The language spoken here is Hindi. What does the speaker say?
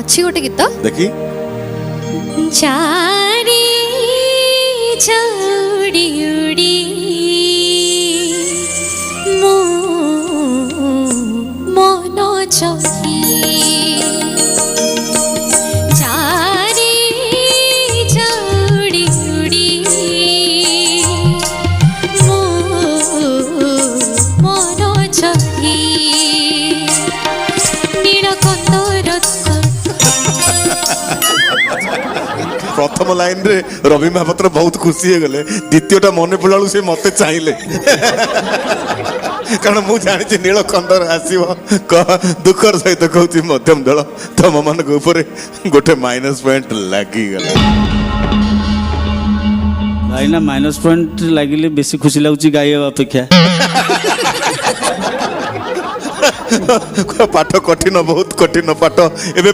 अच्छी गोटे गीत देखी चारी चौड़ी उड़ी मो मन चौकी चारी चौड़ी उड़ी मो मन चौकी प्रथम लाइन रे रवि महापात्र बहुत खुशी हो गले द्वितीयटा मन पड़ा से मत चाहिए कारण मु जानी नीलकंदर आसव दुखर सहित कहूँ मध्यम दल तुम मान गोटे माइनस पॉइंट लगिगला भाई ना माइनस पॉइंट लगिले बेसी खुशी लगुच गाइबा अपेक्षा पाठ कठिन बहुत कठिन पाठ एबे